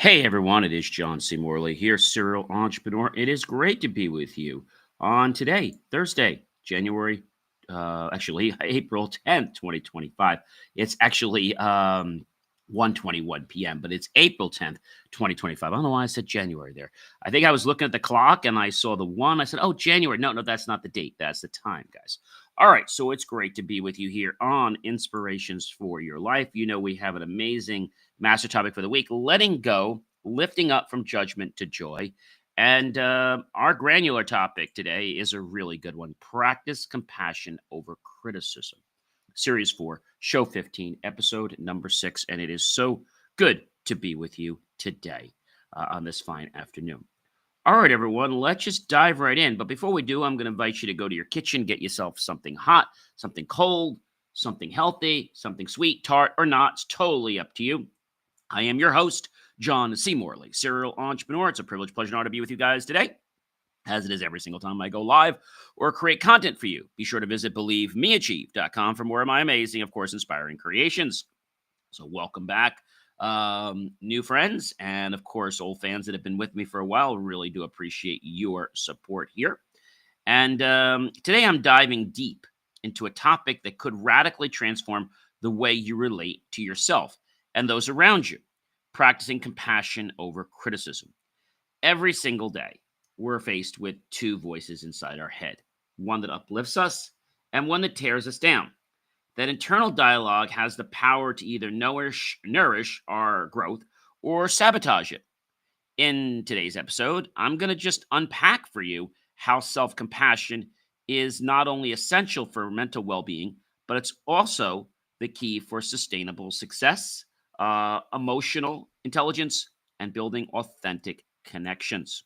Hey everyone, it is John C. Morley here, serial entrepreneur. It is great to be with you on today, Thursday, April 10th, 2025. It's actually 1:21 p.m., but it's April 10th, 2025. I don't know why I said January there. I think I was looking at the clock and I saw the one. I said, oh, January. No, that's not the date. That's the time, guys. All right, so it's great to be with you here on Inspirations for Your Life. You know, we have an amazing master topic for the week, letting go, lifting up from judgment to joy. And our granular topic today is a really good one: practice compassion over criticism. Series 4, Show 15, episode number 6. And it is so good to be with you today on this fine afternoon. All right, everyone, let's just dive right in. But before we do, I'm going to invite you to go to your kitchen, get yourself something hot, something cold, something healthy, something sweet, tart, or not. It's totally up to you. I am your host, John C. Morley, serial entrepreneur. It's a privilege, pleasure, and honor to be with you guys today, as it is every single time I go live or create content for you. Be sure to visit believemeachieve.com for more of my amazing, of course, inspiring creations. So welcome back, new friends, and of course, old fans that have been with me for a while. Really do appreciate your support here. And today I'm diving deep into a topic that could radically transform the way you relate to yourself and those around you: practicing compassion over criticism. Every single day, we're faced with two voices inside our head: one that uplifts us and one that tears us down. That internal dialogue has the power to either nourish our growth or sabotage it. In today's episode, I'm going to just unpack for you how self compassion is not only essential for mental well being, but it's also the key for sustainable success, emotional intelligence, and building authentic connections.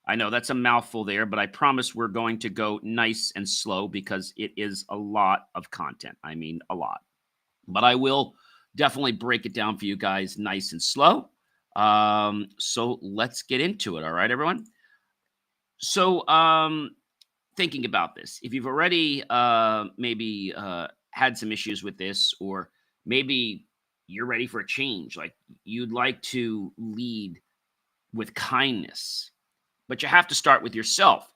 I know that's a mouthful there, but I promise we're going to go nice and slow because it is a lot of content. I mean, a lot. But I will definitely break it down for you guys nice and slow. So let's get into it. All right, everyone. So, thinking about this, if you've already maybe had some issues with this, or maybe you're ready for a change, like you'd like to lead with kindness, but you have to start with yourself.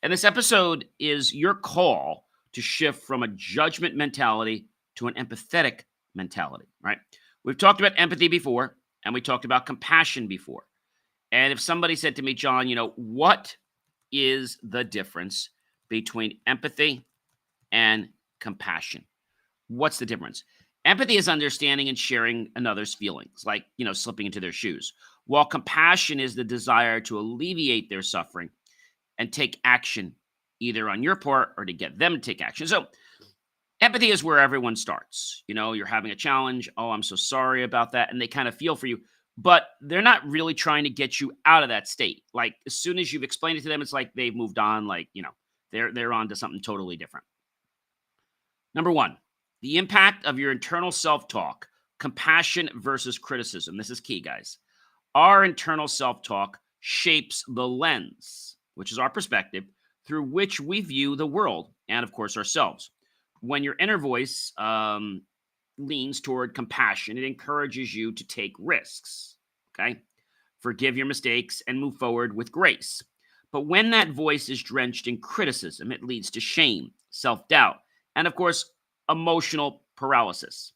And this episode is your call to shift from a judgment mentality to an empathetic mentality, right? We've talked about empathy before, and we talked about compassion before. And if somebody said to me, John, what is the difference between empathy and compassion? What's the difference? Empathy is understanding and sharing another's feelings, like, slipping into their shoes, while compassion is the desire to alleviate their suffering and take action, either on your part or to get them to take action. So, empathy is where everyone starts. You're having a challenge. Oh, I'm so sorry about that. And they kind of feel for you, but they're not really trying to get you out of that state. Like, as soon as you've explained it to them, it's like they've moved on. Like, they're on to something totally different. Number one, the impact of your internal self talk, compassion versus criticism. This is key, guys. Our internal self talk shapes the lens, which is our perspective, through which we view the world and, of course, ourselves. When your inner voice leans toward compassion, it encourages you to take risks, okay? Forgive your mistakes and move forward with grace. But when that voice is drenched in criticism, it leads to shame, self doubt, and, of course, emotional paralysis.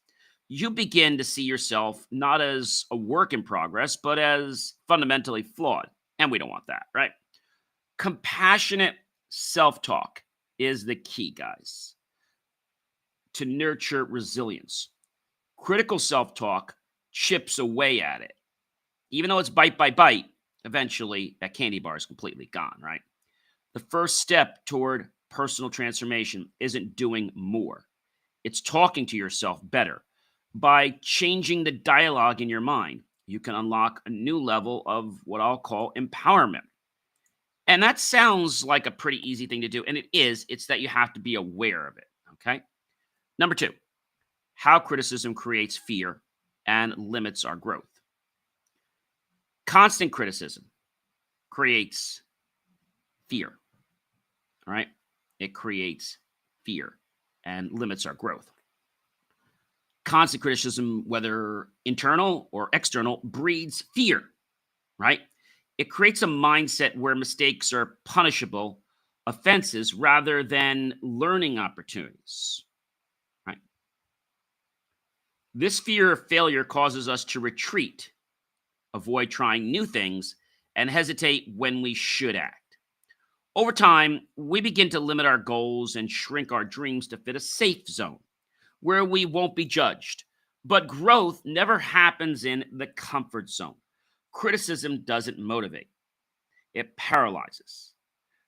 You begin to see yourself not as a work in progress, but as fundamentally flawed. And we don't want that, right? Compassionate self talk is the key, guys, to nurture resilience. Critical self talk chips away at it. Even though it's bite by bite, eventually that candy bar is completely gone, right? The first step toward personal transformation isn't doing more, it's talking to yourself better. By changing the dialogue in your mind, you can unlock a new level of what I'll call empowerment. And that sounds like a pretty easy thing to do. And it is. It's that you have to be aware of it. Okay. Number two, how criticism creates fear and limits our growth. Constant criticism creates fear. All right. It creates fear and limits our growth. Constant criticism, whether internal or external, breeds fear, right? It creates a mindset where mistakes are punishable offenses rather than learning opportunities, right? This fear of failure causes us to retreat, avoid trying new things, and hesitate when we should act. Over time, we begin to limit our goals and shrink our dreams to fit a safe zone where we won't be judged. But growth never happens in the comfort zone. Criticism doesn't motivate, it paralyzes.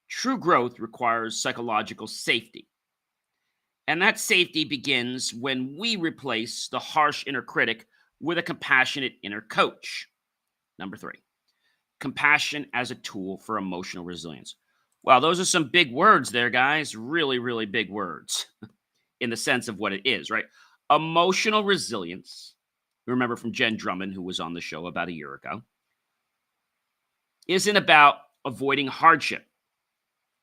True growth requires psychological safety. And that safety begins when we replace the harsh inner critic with a compassionate inner coach. Number three, compassion as a tool for emotional resilience. Wow, those are some big words there, guys. Really, really big words in the sense of what it is, right? Emotional resilience, remember from Jen Drummond, who was on the show about a year ago, isn't about avoiding hardship.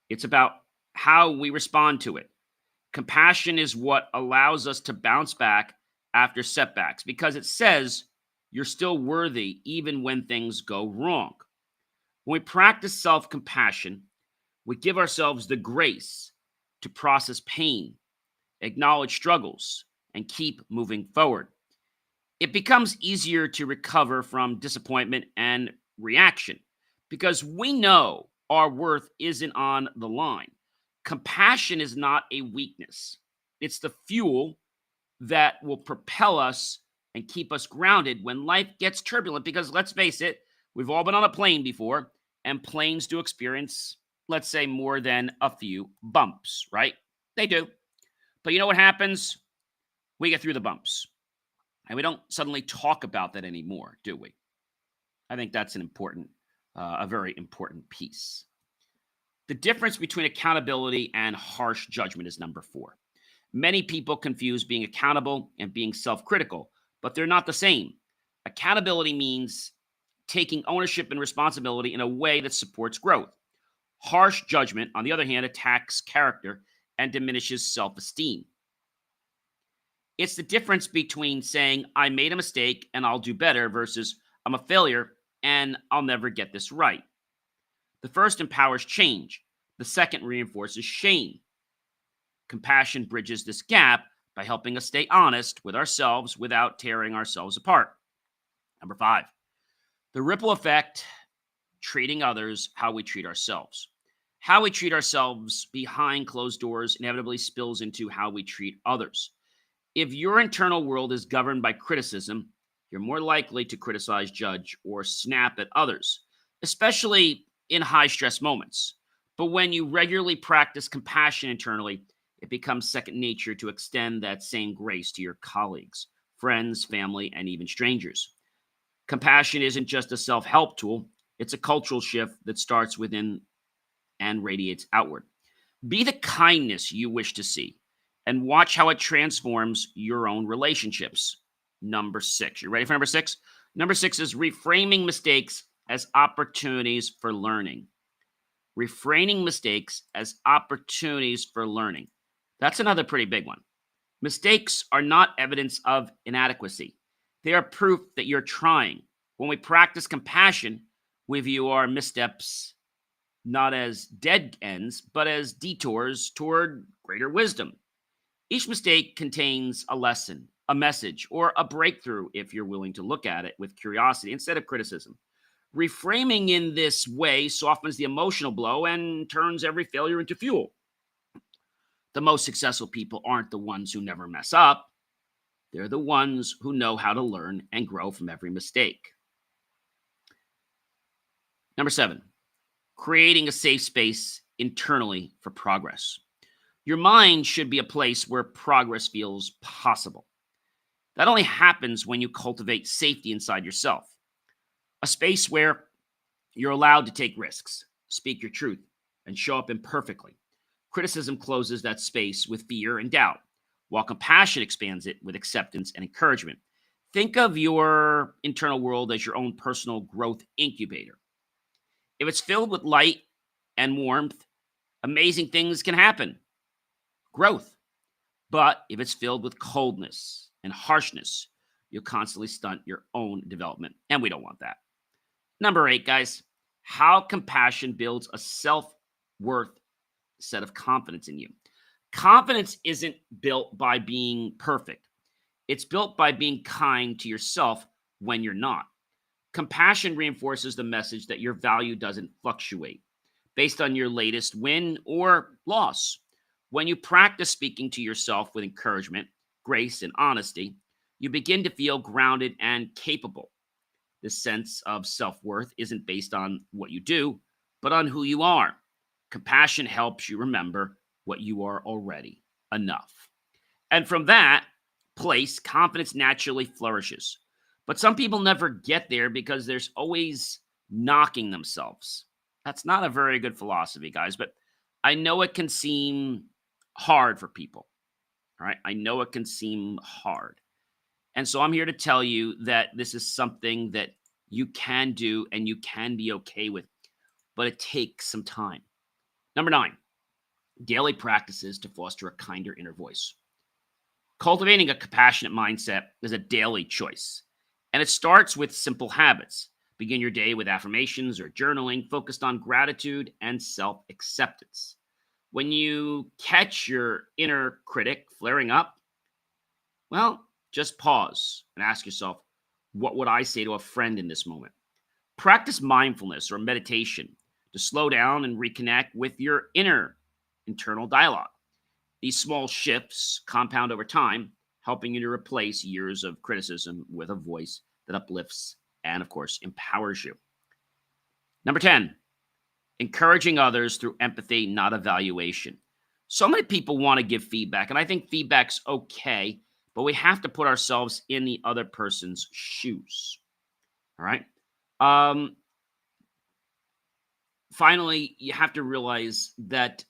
It's about how we respond to it. Compassion is what allows us to bounce back after setbacks because it says you're still worthy even when things go wrong. When we practice self compassion, we give ourselves the grace to process pain, acknowledge struggles, and keep moving forward. It becomes easier to recover from disappointment and reaction because we know our worth isn't on the line. Compassion is not a weakness, it's the fuel that will propel us and keep us grounded when life gets turbulent. Because let's face it, we've all been on a plane before, and planes do experience, let's say, more than a few bumps, right? They do. But you know what happens? We get through the bumps. And we don't suddenly talk about that anymore, do we? I think that's a very important piece. The difference between accountability and harsh judgment is number four. Many people confuse being accountable and being self-critical, but they're not the same. Accountability means taking ownership and responsibility in a way that supports growth. Harsh judgment, on the other hand, attacks character and diminishes self-esteem. It's the difference between saying, I made a mistake and I'll do better versus I'm a failure and I'll never get this right. The first empowers change. The second reinforces shame. Compassion bridges this gap by helping us stay honest with ourselves without tearing ourselves apart. Number five, the ripple effect, treating others how we treat ourselves. How we treat ourselves behind closed doors inevitably spills into how we treat others. If your internal world is governed by criticism, you're more likely to criticize, judge, or snap at others, especially in high stress moments. But when you regularly practice compassion internally, it becomes second nature to extend that same grace to your colleagues, friends, family, and even strangers. Compassion isn't just a self-help tool, it's a cultural shift that starts within and radiates outward. Be the kindness you wish to see and watch how it transforms your own relationships. Number six. You ready for number six? Number six is reframing mistakes as opportunities for learning. Reframing mistakes as opportunities for learning. That's another pretty big one. Mistakes are not evidence of inadequacy. They are proof that you're trying. When we practice compassion, we view our missteps not as dead ends, but as detours toward greater wisdom. Each mistake contains a lesson, a message, or a breakthrough if you're willing to look at it with curiosity instead of criticism. Reframing in this way softens the emotional blow and turns every failure into fuel. The most successful people aren't the ones who never mess up. They're the ones who know how to learn and grow from every mistake. Number seven, creating a safe space internally for progress. Your mind should be a place where progress feels possible. That only happens when you cultivate safety inside yourself. A space where you're allowed to take risks, speak your truth, and show up imperfectly. Criticism closes that space with fear and doubt, while compassion expands it with acceptance and encouragement. Think of your internal world as your own personal growth incubator. If it's filled with light and warmth, amazing things can happen. Growth. But if it's filled with coldness, and harshness, you'll constantly stunt your own development. And we don't want that. Number 8, guys, how compassion builds a self worth set of confidence in you. Confidence isn't built by being perfect, it's built by being kind to yourself when you're not. Compassion reinforces the message that your value doesn't fluctuate based on your latest win or loss. When you practice speaking to yourself with encouragement, grace, and honesty, you begin to feel grounded and capable. This sense of self worth isn't based on what you do, but on who you are. Compassion helps you remember what you are already enough. And from that place, confidence naturally flourishes. But some people never get there because there's always knocking themselves. That's not a very good philosophy, guys, but I know it can seem hard for people. All right. I know it can seem hard. And so I'm here to tell you that this is something that you can do and you can be okay with, but it takes some time. Number 9, daily practices to foster a kinder inner voice. Cultivating a compassionate mindset is a daily choice, and it starts with simple habits. Begin your day with affirmations or journaling focused on gratitude and self acceptance. When you catch your inner critic flaring up, well, just pause and ask yourself, what would I say to a friend in this moment? Practice mindfulness or meditation to slow down and reconnect with your internal dialogue. These small shifts compound over time, helping you to replace years of criticism with a voice that uplifts and, of course, empowers you. Number 10, encouraging others through empathy, not evaluation. So many people want to give feedback, and I think feedback's okay, but we have to put ourselves in the other person's shoes. All right. Finally, you have to realize that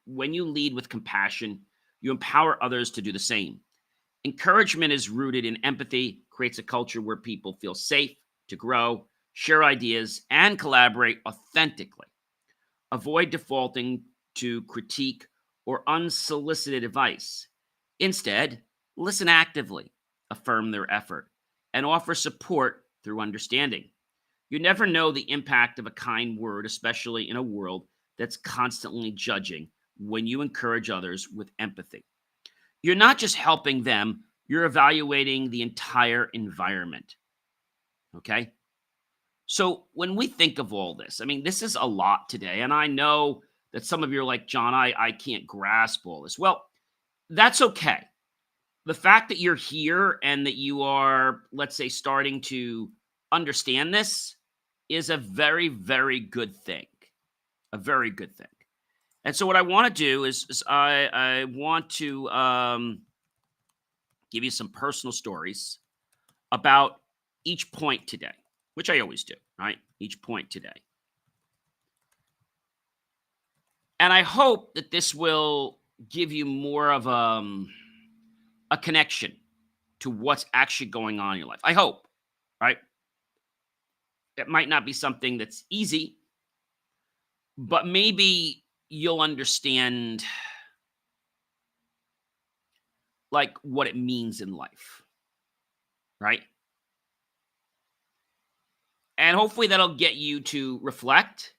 when you lead with compassion, you empower others to do the same. Encouragement is rooted in empathy, creates a culture where people feel safe to grow, share ideas, and collaborate authentically. Avoid defaulting to critique or unsolicited advice. Instead, listen actively, affirm their effort, and offer support through understanding. You never know the impact of a kind word, especially in a world that's constantly judging, when you encourage others with empathy. You're not just helping them, you're evaluating the entire environment. Okay? So when we think of all this, I mean, this is a lot today. And I know that some of you are like, John, I can't grasp all this. Well, that's okay. The fact that you're here and that you are, let's say, starting to understand this is a very, very good thing. A very good thing. And so what I want to do is I want to give you some personal stories about each point today, which I always do, right? Each point today. And I hope that this will give you more of a connection to what's actually going on in your life. I hope, right? It might not be something that's easy, but maybe you'll understand like what it means in life, right? And hopefully that'll get you to reflect.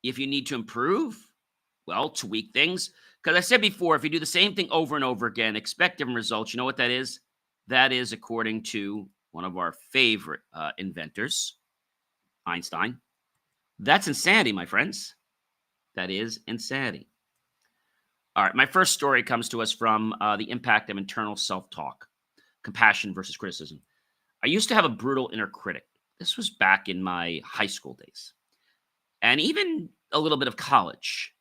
If you need to improve, well, tweak things. Because I said before, if you do the same thing over and over again, expect different results. You know what that is? That is, according to one of our favorite inventors, Einstein. That's insanity, my friends. That is insanity. All right, my first story comes to us from the impact of internal self-talk, compassion versus criticism. I used to have a brutal inner critic. This was back in my high school days, and even a little bit of college.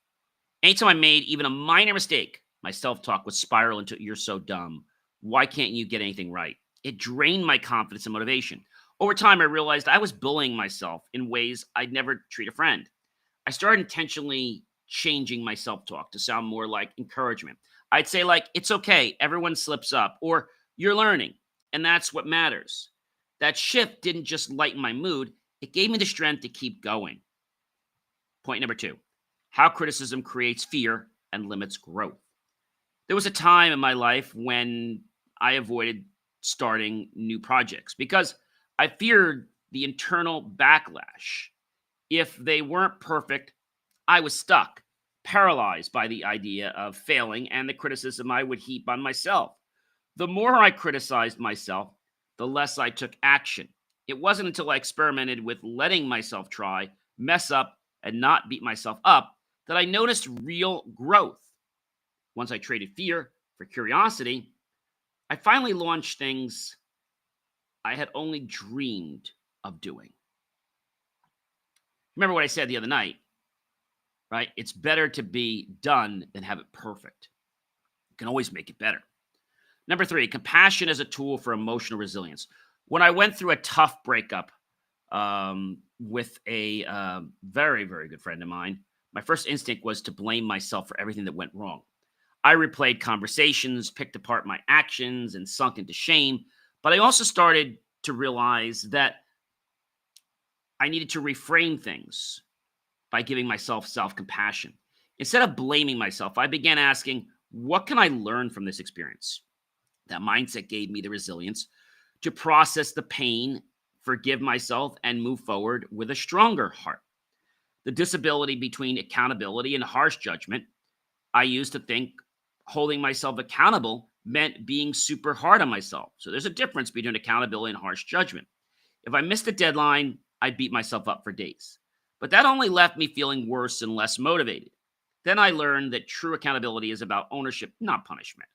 Anytime I made even a minor mistake, my self-talk would spiral into, "You're so dumb. Why can't you get anything right?" It drained my confidence and motivation. Over time, I realized I was bullying myself in ways I'd never treat a friend. I started intentionally changing my self-talk to sound more like encouragement. I'd say like, "It's okay, everyone slips up," or "You're learning, and that's what matters." That shift didn't just lighten my mood, it gave me the strength to keep going. Point number 2, how criticism creates fear and limits growth. There was a time in my life when I avoided starting new projects because I feared the internal backlash. If they weren't perfect, I was stuck, paralyzed by the idea of failing and the criticism I would heap on myself. The more I criticized myself, the less I took action. It wasn't until I experimented with letting myself try, mess up, and not beat myself up that I noticed real growth. Once I traded fear for curiosity, I finally launched things I had only dreamed of doing. Remember what I said the other night, right? It's better to be done than have it perfect. You can always make it better. Number three, compassion as a tool for emotional resilience. When I went through a tough breakup with a very, very good friend of mine, my first instinct was to blame myself for everything that went wrong. I replayed conversations, picked apart my actions, and sunk into shame. But I also started to realize that I needed to reframe things by giving myself self compassion. Instead of blaming myself, I began asking, what can I learn from this experience? That mindset gave me the resilience to process the pain, forgive myself, and move forward with a stronger heart. The disability between accountability and harsh judgment I used to think holding myself accountable meant being super hard on myself. So there's a difference between accountability and harsh judgment. If I missed a deadline, I'd beat myself up for days. But that only left me feeling worse and less motivated. Then I learned that true accountability is about ownership, not punishment.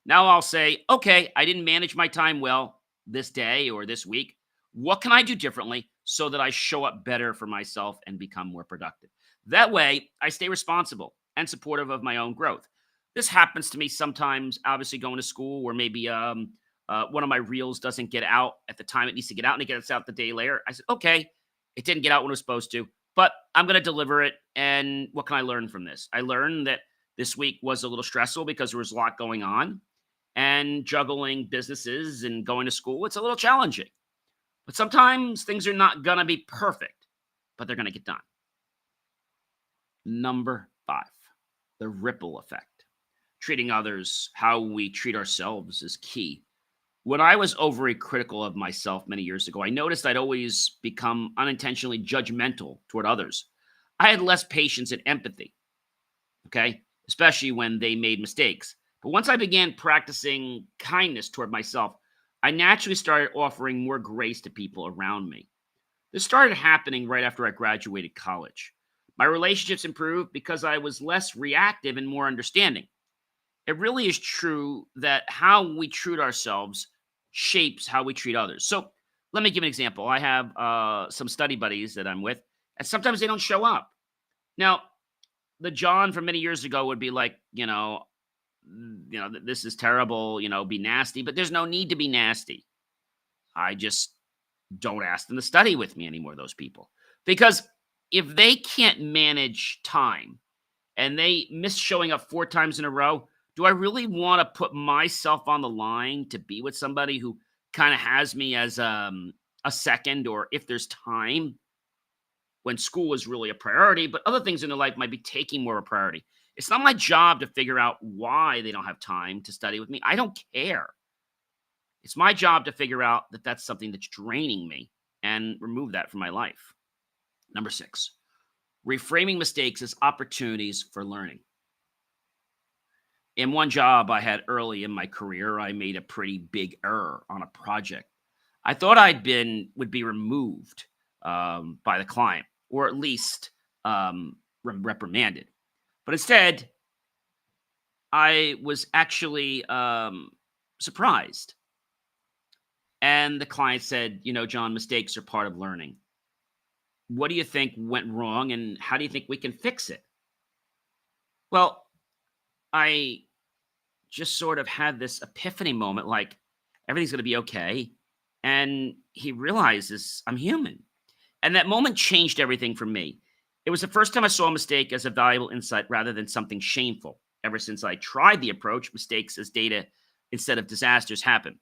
Now I'll say, okay, I didn't manage my time well this day or this week. What can I do differently so that I show up better for myself and become more productive? That way, I stay responsible and supportive of my own growth. This happens to me sometimes, obviously, going to school where maybe one of my reels doesn't get out at the time it needs to get out and it gets out the day later. I said, okay, it didn't get out when it was supposed to, but I'm going to deliver it. And what can I learn from this? I learned that this week was a little stressful because there was a lot going on and juggling businesses and going to school. It's a little challenging, but sometimes things are not going to be perfect, but they're going to get done. Number five, the ripple effect. Treating others how we treat ourselves is key. When I was overly critical of myself many years ago, I noticed I'd always become unintentionally judgmental toward others. I had less patience and empathy, okay, especially when they made mistakes. But once I began practicing kindness toward myself, I naturally started offering more grace to people around me. This started happening right after I graduated college. My relationships improved because I was less reactive and more understanding. It really is true that how we treat ourselves shapes how we treat others. So let me give an example. I have some study buddies that I'm with, and sometimes they don't show up. Now, the John from many years ago would be like, this is terrible, be nasty, but there's no need to be nasty. I just don't ask them to study with me anymore, those people. Because if they can't manage time and they miss showing up 4 times in a row, do I really want to put myself on the line to be with somebody who kind of has me as a second, or if there's time when school is really a priority, but other things in their life might be taking more of a priority? It's not my job to figure out why they don't have time to study with me. I don't care. It's my job to figure out that that's something that's draining me and remove that from my life. Number 6, reframing mistakes as opportunities for learning. In one job I had early in my career, I made a pretty big error on a project. I thought would be removed by the client, or at least reprimanded. But instead, I was actually surprised. And the client said, John, mistakes are part of learning. What do you think went wrong, and how do you think we can fix it? Well, I just sort of had this epiphany moment, like everything's going to be okay. And he realizes I'm human. And that moment changed everything for me. It was the first time I saw a mistake as a valuable insight rather than something shameful. Ever since I tried the approach, mistakes as data instead of disasters happen.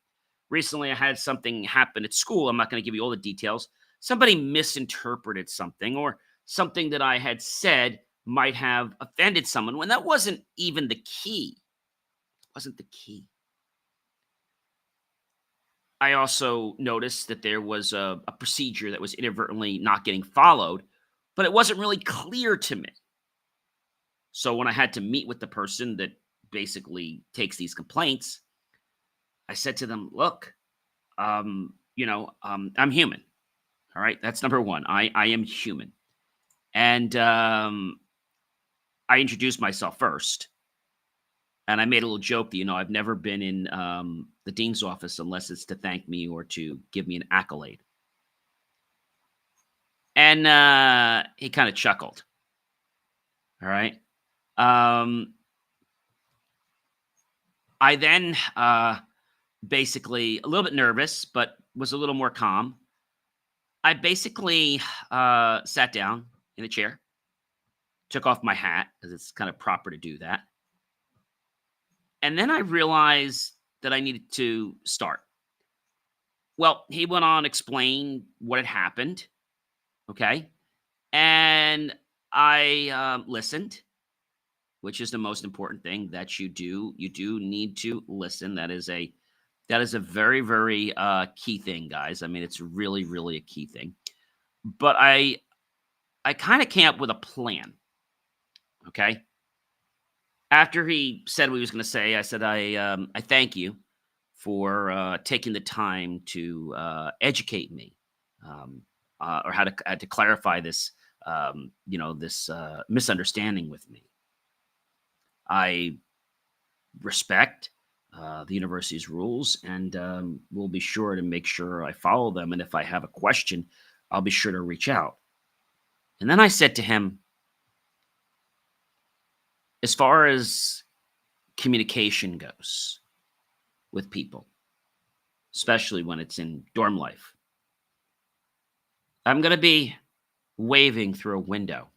Recently, I had something happen at school. I'm not going to give you all the details. Somebody misinterpreted something, or something that I had said might have offended someone when that wasn't even the key. wasn't the key. I also noticed that there was a procedure that was inadvertently not getting followed, but it wasn't really clear to me. So when I had to meet with the person that basically takes these complaints, I said to them, "Look, I'm human. All right, that's number one. I am human." And I introduced myself first, and I made a little joke that I've never been in the dean's office unless it's to thank me or to give me an accolade. And he kind of chuckled. All right. Um, I then basically a little bit nervous, but was a little more calm. I basically sat down in a chair, took off my hat because it's kind of proper to do that. And then I realized that I needed to start. Well, he went on to explain what had happened. Okay. And I listened, which is the most important thing that you do. You do need to listen. That is a very, very key thing, guys. I mean, it's really, really a key thing. But I kind of came up with a plan. Okay. After he said what he was going to say, I said, I thank you for taking the time to educate me, or how to clarify this, this misunderstanding with me. I respect the university's rules, and will be sure to make sure I follow them. And if I have a question, I'll be sure to reach out. And then I said to him, as far as communication goes with people, especially when it's in dorm life, I'm going to be waving through a window,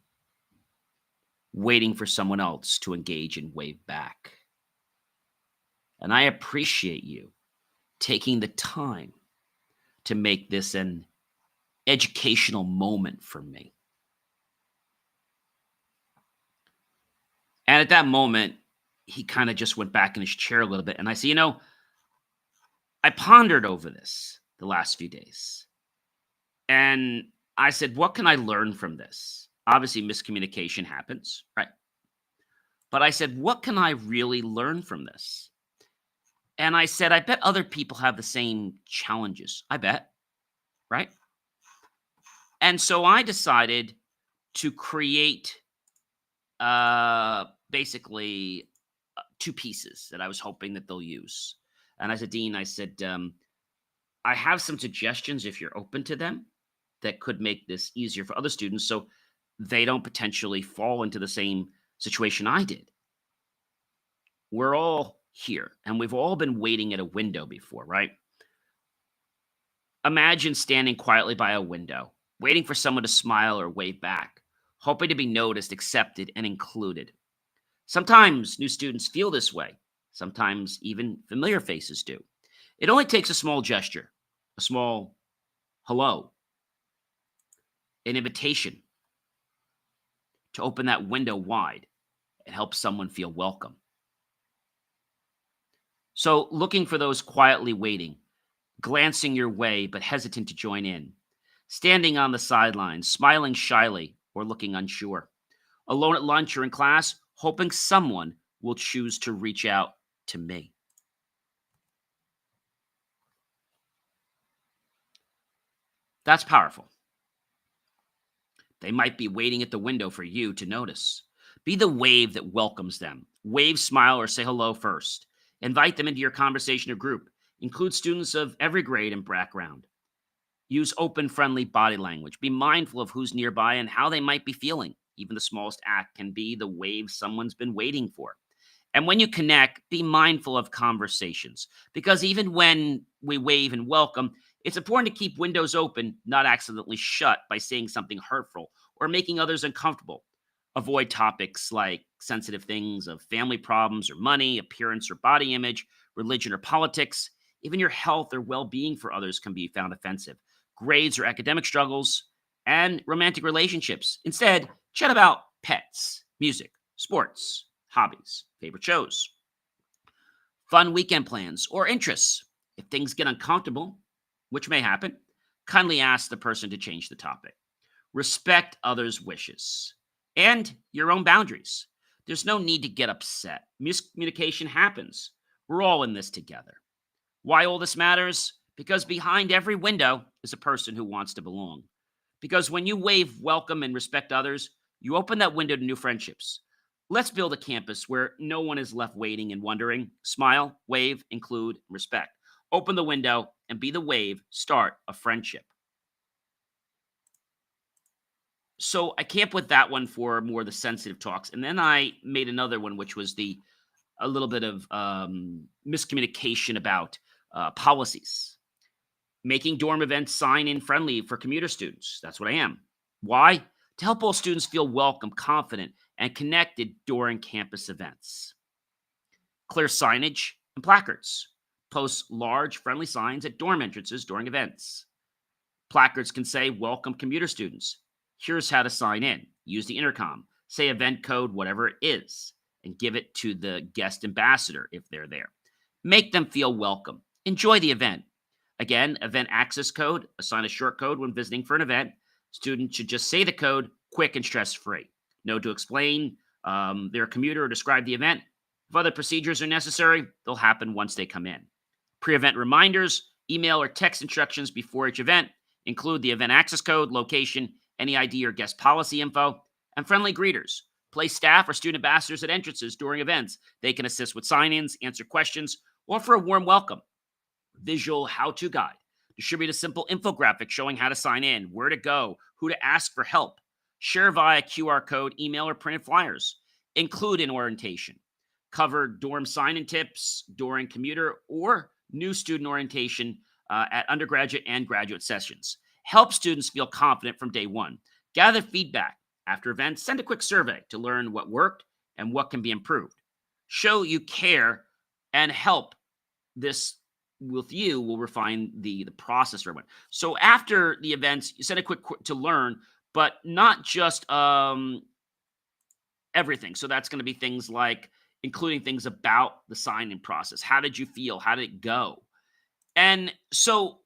waiting for someone else to engage and wave back. And I appreciate you taking the time to make this an educational moment for me. And at that moment, he kind of just went back in his chair a little bit. And I said, I pondered over this the last few days. And I said, what can I learn from this? Obviously, miscommunication happens, right? But I said, what can I really learn from this? And I said, I bet other people have the same challenges. I bet, right? And so I decided to create basically two pieces that I was hoping that they'll use. And I said, Dean, I said, I have some suggestions if you're open to them that could make this easier for other students so they don't potentially fall into the same situation I did. We're all here and we've all been waiting at a window before, right? Imagine standing quietly by a window, waiting for someone to smile or wave back, hoping to be noticed, accepted, and included. Sometimes new students feel this way. Sometimes even familiar faces do. It only takes a small gesture, a small hello, an invitation to open that window wide and help someone feel welcome. So, looking for those quietly waiting, glancing your way but hesitant to join in, standing on the sidelines, smiling shyly or looking unsure, alone at lunch or in class, hoping someone will choose to reach out to me. That's powerful. They might be waiting at the window for you to notice. Be the wave that welcomes them. Wave, smile, or say hello first. Invite them into your conversation or group. Include students of every grade and background. Use open, friendly body language. Be mindful of who's nearby and how they might be feeling. Even the smallest act can be the wave someone's been waiting for. And when you connect, be mindful of conversations. Because even when we wave and welcome, it's important to keep windows open, not accidentally shut by saying something hurtful or making others uncomfortable. Avoid topics like sensitive things of family problems or money, appearance or body image, religion or politics. Even your health or well-being for others can be found offensive. Grades or academic struggles, and romantic relationships. Instead, chat about pets, music, sports, hobbies, favorite shows. Fun weekend plans or interests. If things get uncomfortable, which may happen, kindly ask the person to change the topic. Respect others' wishes and your own boundaries. There's no need to get upset. Miscommunication happens. We're all in this together. Why all this matters? Because behind every window is a person who wants to belong. Because when you wave welcome and respect others, you open that window to new friendships. Let's build a campus where no one is left waiting and wondering. Smile, wave, include, respect. Open the window and be the wave. Start a friendship. So I came up with that one for more of the sensitive talks, and then I made another one, which was the a little bit of miscommunication about policies. Making dorm events sign-in friendly for commuter students. That's what I am. Why? To help all students feel welcome, confident, and connected during campus events. Clear signage and placards. Post large, friendly signs at dorm entrances during events. Placards can say, welcome commuter students. Here's how to sign in. Use the intercom. Say event code, whatever it is, and give it to the guest ambassador if they're there. Make them feel welcome. Enjoy the event. Again, event access code. Assign a short code when visiting for an event. Students should just say the code, quick and stress-free. No to explain their commuter or describe the event. If other procedures are necessary, they'll happen once they come in. Pre-event reminders, email or text instructions before each event. Include the event access code, location, any ID or guest policy info, and friendly greeters. Place staff or student ambassadors at entrances during events. They can assist with sign-ins, answer questions, offer a warm welcome. Visual how-to guide. Distribute a simple infographic showing how to sign in, where to go, who to ask for help. Share via QR code, email, or printed flyers. Include in orientation. Cover dorm sign-in tips during commuter or new student orientation at undergraduate and graduate sessions. Help students feel confident from day one. Gather feedback. After events, send a quick survey to learn what worked and what can be improved. Show you care and help. This with you will refine the process for everyone. So after the events, you send a quick to learn, but not just everything. So that's going to be things like including things about the sign-in process. How did you feel? How did it go? And so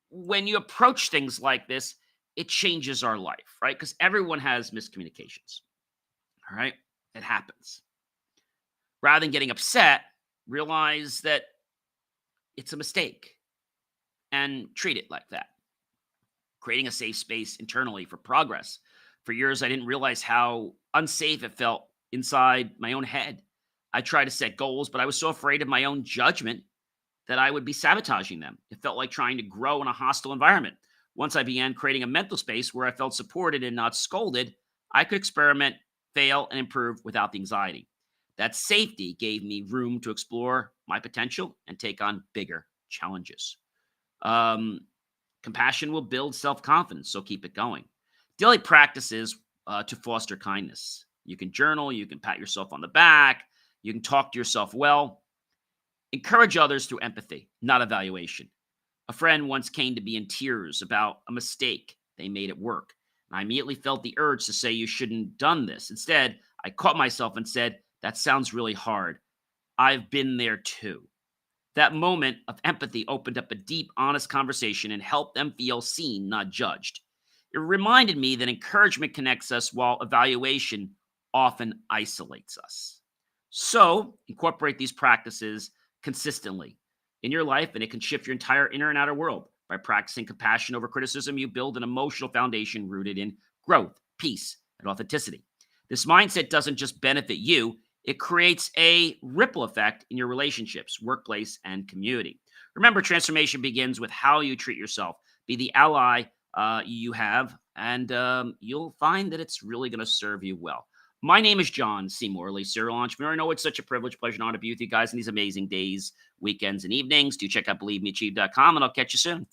when you approach things like this, it changes our life, right? Because everyone has miscommunications, all right? It happens. Rather than getting upset, realize that it's a mistake and treat it like that. Creating a safe space internally for progress. For years, I didn't realize how unsafe it felt inside my own head. I tried to set goals, but I was so afraid of my own judgment that I would be sabotaging them. It felt like trying to grow in a hostile environment. Once I began creating a mental space where I felt supported and not scolded, I could experiment, fail, and improve without the anxiety. That safety gave me room to explore my potential and take on bigger challenges. Compassion will build self-confidence, so keep it going. Daily practices to foster kindness. You can journal, you can pat yourself on the back, you can talk to yourself well. Encourage others through empathy, not evaluation. A friend once came to me in tears about a mistake they made at work. And I immediately felt the urge to say, you shouldn't have done this. Instead, I caught myself and said, that sounds really hard. I've been there too. That moment of empathy opened up a deep, honest conversation and helped them feel seen, not judged. It reminded me that encouragement connects us while evaluation often isolates us. So, incorporate these practices consistently in your life, and it can shift your entire inner and outer world. By practicing compassion over criticism, you build an emotional foundation rooted in growth, peace, and authenticity. This mindset doesn't just benefit you, it creates a ripple effect in your relationships, workplace, and community. Remember, transformation begins with how you treat yourself. Be the ally you have, and you'll find that it's really going to serve you well. My name is John C. Morley, serial entrepreneur. I know it's such a privilege, pleasure, and honor to be with you guys in these amazing days, weekends, and evenings. Do check out BelieveMeAchieve.com, and I'll catch you soon.